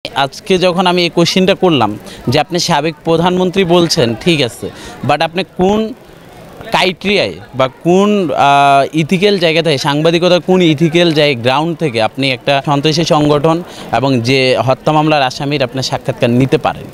আজকে যখন আমি এই কোশ্চেনটা করলাম যে আপনি সাবেক প্রধানমন্ত্রী বলছেন, ঠিক আছে, বাট আপনি কোন ক্রাইটেরিয়ায় বা কোন ইথিক্যাল জায়গা থেকে, সাংবাদিকতার কোন ইথিক্যাল গ্রাউন্ড থেকে আপনি একটা সন্ত্রাসী সংগঠন এবং যে হত্যা মামলার আসামির আপনার সাক্ষাৎকার নিতে পারেন?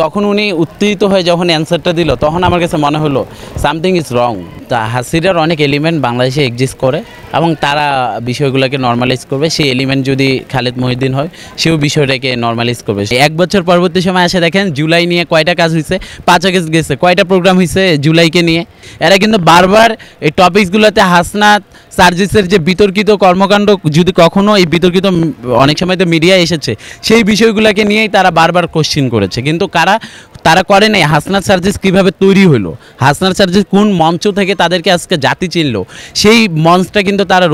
তখন উনি উত্তেজিত হয়ে যখন অ্যান্সারটা দিল, তখন আমার কাছে মনে হলো সামথিং ইজ রং। তা হাসিনার অনেক এলিমেন্ট বাংলাদেশে এক্সিস্ট করে এবং তারা বিষয়গুলোকে নর্মালাইজ করবে। সেই এলিমেন্ট যদি খালেদ মহিউদ্দিন হয়, সেও বিষয়টাকে নর্মালাইজ করবে। এক বছর পরবর্তী সময় এসে দেখেন জুলাই নিয়ে কয়টা কাজ হয়েছে, 5 আগস্ট গেছে, কয়টা প্রোগ্রাম হয়েছে জুলাইকে নিয়ে। এরা কিন্তু বারবার এই টপিকসগুলোতে হাসনাত সার্জিসের যে বিতর্কিত কর্মকাণ্ড, যদি কখনও এই বিতর্কিত অনেক সময় তো মিডিয়ায় এসেছে, সেই বিষয়গুলোকে নিয়েই তারা বারবার কোশ্চিন করেছে। কিন্তু তারা করে নাই হাসনাত সার্জিস কীভাবে তৈরি হলো, হাসনাত সার্জিস কোন মঞ্চ থেকে তাদেরকে আজকে জাতি চিনলো, সেই মঞ্চটা কিন্তু তারা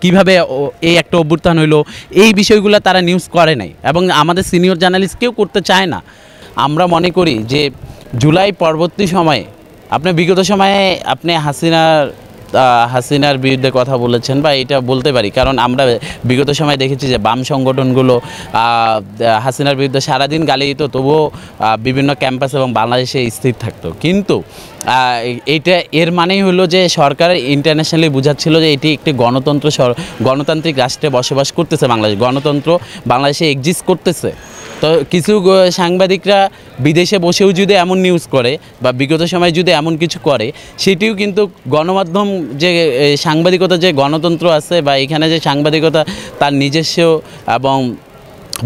কীভাবে এই একটা অভ্যুত্থান হইলো, এই বিষয়গুলো তারা নিউজ করে নাই এবং আমাদের সিনিয়র জার্নালিস্ট কেউ করতে চায় না। আমরা মনে করি যে জুলাই পরবর্তী সময়ে আপনি বিগত সময়ে আপনি হাসিনার বিরুদ্ধে কথা বলেছেন, বা এটা বলতে পারি কারণ আমরা বিগত সময় দেখেছি যে বাম সংগঠনগুলো হাসিনার বিরুদ্ধে সারাদিন গালি দিত, তবুও বিভিন্ন ক্যাম্পাস এবং বাংলাদেশে স্থির থাকতো। কিন্তু এইটা এর মানেই হলো যে সরকার ইন্টারন্যাশনালি বোঝাচ্ছিল যে এটি একটি গণতান্ত্রিক রাষ্ট্রে বসবাস করতেছে বাংলাদেশ, গণতন্ত্র বাংলাদেশে এক্সিস্ট করতেছে। তো কিছু সাংবাদিকরা বিদেশে বসেও যদি এমন নিউজ করে বা বিগত সময় যদি এমন কিছু করে, সেটিও কিন্তু গণমাধ্যম যে সাংবাদিকতা যে গণতন্ত্র আছে বা এখানে যে সাংবাদিকতা তার নিজস্ব এবং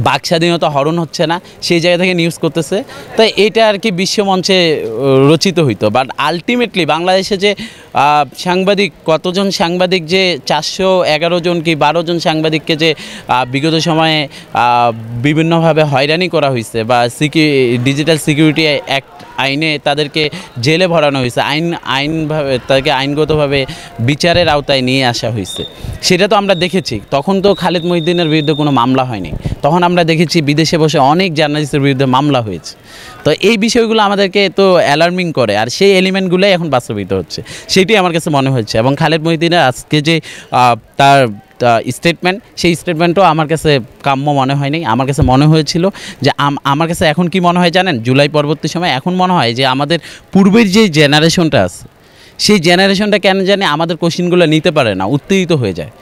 বাক স্বাধীনতা হরণ হচ্ছে না, সেই জায়গা থেকে নিউজ করতেছে। তাই এটা আর কি বিশ্বমঞ্চে রচিত হইতো। বাট আলটিমেটলি বাংলাদেশে যে কতজন সাংবাদিক, যে 411 জন কি 12 জন সাংবাদিককে যে বিগত সময়ে বিভিন্নভাবে হয়রানি করা হয়েছে বা ডিজিটাল সিকিউরিটি অ্যাক্ট আইনে তাদেরকে জেলে ভরানো হয়েছে, আইনভাবে তাদেরকে আইনগতভাবে বিচারের আওতায় নিয়ে আসা হয়েছে, সেটা তো আমরা দেখেছি। তখন তো খালেদ মহিউদ্দিনের বিরুদ্ধে কোনো মামলা হয়নি, তখন আমরা দেখেছি বিদেশে বসে অনেক জার্নালিস্টের বিরুদ্ধে মামলা হয়েছে। তো এই বিষয়গুলো আমাদেরকে তো অ্যালার্মিং করে, আর সেই এলিমেন্টগুলোই এখন বাস্তবিত হচ্ছে, সেটি আমার কাছে মনে হচ্ছে। এবং খালেদ মহিউদ্দিনের আজকে যে তার স্টেটমেন্ট, সেই স্টেটমেন্টও আমার কাছে কাম্য মনে হয়নি। আমার কাছে মনে হয়েছিল যে আমার কাছে এখন কি মনে হয় জানেন, জুলাই পরবর্তী সময় এখন মনে হয় যে আমাদের পূর্বের যে জেনারেশনটা আছে, সেই জেনারেশনটা কেন জানে আমাদের কোশ্চিনগুলো নিতে পারে না, উত্তেজিত হয়ে যায়।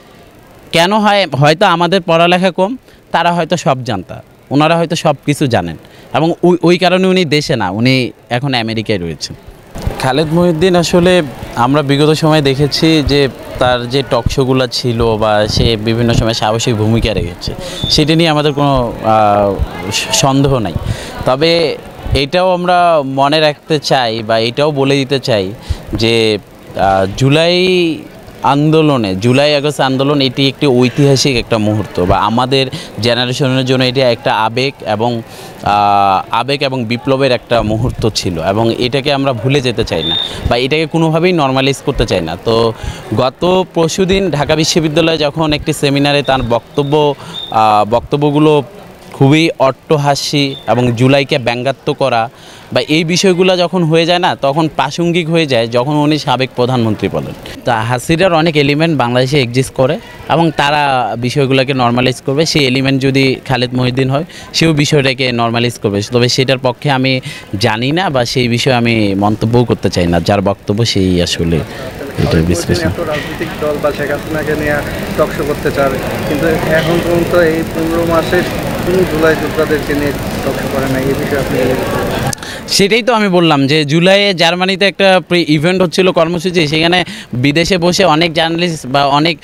কেন হয়? হয়তো আমাদের পড়ালেখা কম, তারা হয়তো সব জানতা, ওনারা হয়তো সব কিছু জানেন এবং ওই কারণে উনি দেশে না, উনি এখন আমেরিকায় রয়েছেন। খালেদ মহিউদ্দিন আসলে আমরা বিগত সময়ে দেখেছি যে তার যে টকশোগুলো ছিল বা সে বিভিন্ন সময় সাহসী ভূমিকা রেখেছে, সেটা নিয়ে আমাদের কোনো সন্দেহ নাই। তবে এটাও আমরা মনে রাখতে চাই বা এটাও বলে দিতে চাই যে জুলাই আগস্ট আন্দোলন এটি একটি ঐতিহাসিক একটা মুহূর্ত, বা আমাদের জেনারেশনের জন্য এটি একটা আবেগ এবং বিপ্লবের একটা মুহূর্ত ছিল, এবং এটাকে আমরা ভুলে যেতে চাই না বা এটাকে কোনোভাবেই নর্মালাইজ করতে চাই না। তো গত পরশুদিন ঢাকা বিশ্ববিদ্যালয়ে যখন একটি সেমিনারে তার বক্তব্যগুলো খুবই অট্টহাস্যি এবং জুলাইকে ব্যঙ্গাত্মক করা বা এই বিষয়গুলো যখন হয়ে যায় না, তখন প্রাসঙ্গিক হয়ে যায় যখন উনি সাবেক প্রধানমন্ত্রী বলেন। তা হাসিনার অনেক এলিমেন্ট বাংলাদেশে এক্সিস্ট করে এবং তারা বিষয়গুলোকে নর্মালাইজ করবে। সেই এলিমেন্ট যদি খালেদ মহিউদ্দিন হয়, সেও বিষয়টাকে নর্মালাইজ করবে। তবে সেটার পক্ষে আমি জানি না বা সেই বিষয়ে আমি মন্তব্যও করতে চাই না, যার বক্তব্য সেই আসলে এটার বিশ্লেষণ। রাজনৈতিক দল বা শেখ হাসিনাকে নিয়ে টকশো করতে চায়, কিন্তু এখন পর্যন্ত এই 15 মাসের কোনো জুলাই যোদ্ধাদেরকে নিয়ে টকশো করে না, এই বিষয়ে আপনি? সেটাই তো আমি বললাম যে জুলাইয়ে জার্মানিতে একটা ইভেন্ট হচ্ছিল, কর্মসূচি, সেখানে বিদেশে বসে অনেক জার্নালিস্ট বা অনেক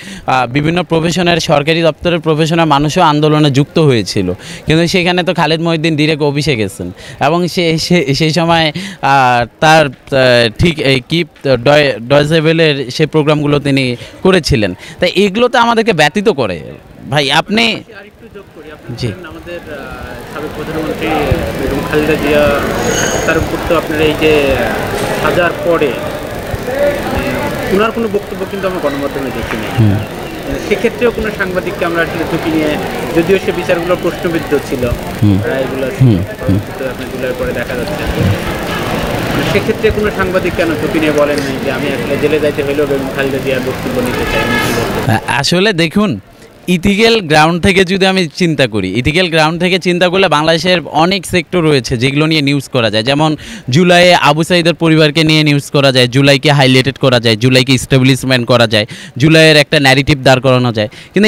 বিভিন্ন প্রফেশনের, সরকারি দপ্তরের প্রফেশনাল মানুষও আন্দোলনে যুক্ত হয়েছিল, কিন্তু সেখানে তো খালেদ মহিউদ্দিন ডিরেক্ট অফিসে গেছেন এবং সেই সময় তার ঠিক কি ডয়েচে ভেলের সে প্রোগ্রামগুলো তিনি করেছিলেন। তাই এগুলো তো আমাদেরকে ব্যতীত করে। ভাই আপনি জি, আমাদের সাবেক প্রধানমন্ত্রী বেগম খালেদা জিয়া, তার উপর তো আপনার এই যে সাজার পরে ওনার কোনো বক্তব্য কিন্তু আমরা গণমাধ্যমে দেখিনি। সেক্ষেত্রেও কোনো সাংবাদিককে আমরা আসলে ঝুঁকি নিয়ে, যদিও সে বিচারগুলো প্রশ্নবিদ্ধ ছিল, এগুলো আপনার জুলাইয়ের পরে দেখা যাচ্ছে, সেক্ষেত্রে কোনো সাংবাদিক কেন ঝুঁকি নিয়ে বলেন নাই যে আমি আসলে জেলে যাইতে হলেও বেগম খালেদা জিয়ার বক্তব্য নিতে চাই? আসলে দেখুন, ইথিক্যাল গ্রাউন্ড থেকে যদি আমি চিন্তা করি, ইথিক্যাল গ্রাউন্ড থেকে চিন্তা করলে বাংলাদেশের অনেক সেক্টর রয়েছে যেগুলো নিয়ে নিউজ করা যায়। যেমন জুলাইয়ে আবু সাঈদের পরিবারকে নিয়ে নিউজ করা যায়, জুলাইকে হাইলাইটেড করা যায়, জুলাইকে স্টেবলিশমেন্ট করা যায়, জুলাইয়ের একটা ন্যারেটিভ দাঁড় করানো যায়। কিন্তু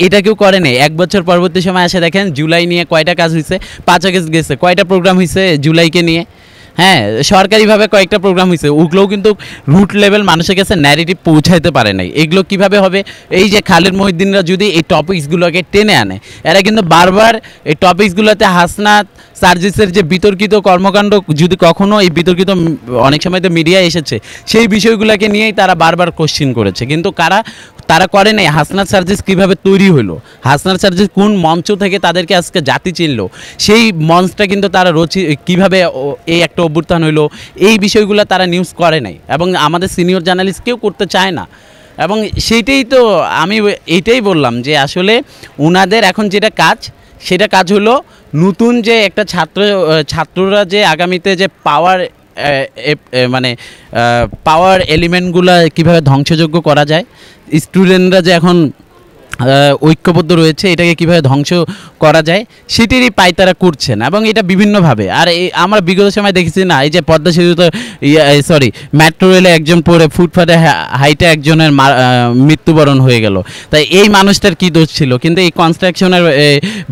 এটা কেউ করে নেই। 1 বছর পরবর্তী সময় আসে দেখেন জুলাই নিয়ে কয়টা কাজ হয়েছে, 5 আগস্ট গেছে, কয়টা প্রোগ্রাম হয়েছে জুলাইকে নিয়ে। হ্যাঁ, সরকারিভাবে কয়েকটা প্রোগ্রাম হয়েছে, ওগুলোও কিন্তু রুট লেভেল মানুষের কাছে ন্যারেটিভ পৌঁছাইতে পারে নাই। এগুলো কিভাবে হবে? এই যে খালেদ মহিউদ্দিনরা যদি এই টপিকসগুলোকে টেনে আনে, এরা কিন্তু বারবার এই টপিকসগুলোতে হাসনাত সার্জিসের যে বিতর্কিত কর্মকাণ্ড, যদি কখনো এই বিতর্কিত অনেক সময় তো মিডিয়ায় এসেছে, সেই বিষয়গুলোকে নিয়েই তারা বারবার কোশ্চিন করেছে। কিন্তু তারা করে নাই হাসনাত সার্জিস কীভাবে তৈরি হলো, হাসনাত সার্জিস কোন মঞ্চ থেকে তাদেরকে আজকে জাতি চিনল, সেই মঞ্চটা কিন্তু তারা কীভাবে এই একটা অভ্যুত্থান হইলো, এই বিষয়গুলো তারা নিউজ করে নাই এবং আমাদের সিনিয়র জার্নালিস্ট কেউ করতে চায় না। এবং সেইটাই তো আমি এইটাই বললাম যে আসলে ওনাদের এখন যেটা কাজ হলো নতুন যে একটা ছাত্ররা যে আগামীতে যে পাওয়ার এলিমেন্টগুলো কীভাবে ধ্বংসযোগ্য করা যায়, স্টুডেন্টরা যে এখন ঐক্যবদ্ধ রয়েছে এটাকে কীভাবে ধ্বংস করা যায় সেটিরই পায়তারা করছেন এবং এটা বিভিন্নভাবে। আর আমরা বিগত সময় দেখেছি না, এই যে পদ্মা সেতুতে মেট্রো রেলে একজন পড়ে ফুটপাতে হাইটে একজনের মৃত্যুবরণ হয়ে গেল, তাই এই মানুষটার কী দোষ ছিল? কিন্তু এই কনস্ট্রাকশনের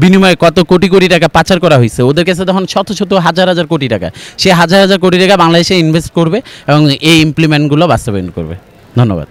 বিনিময়ে কত কোটি কোটি টাকা পাচার করা হয়েছে, ওদের কাছে তখন শত শত হাজার হাজার কোটি টাকা, সে হাজার হাজার কোটি টাকা বাংলাদেশে ইনভেস্ট করবে এবং এই ইমপ্লিমেন্টগুলো বাস্তবায়ন করবে। ধন্যবাদ।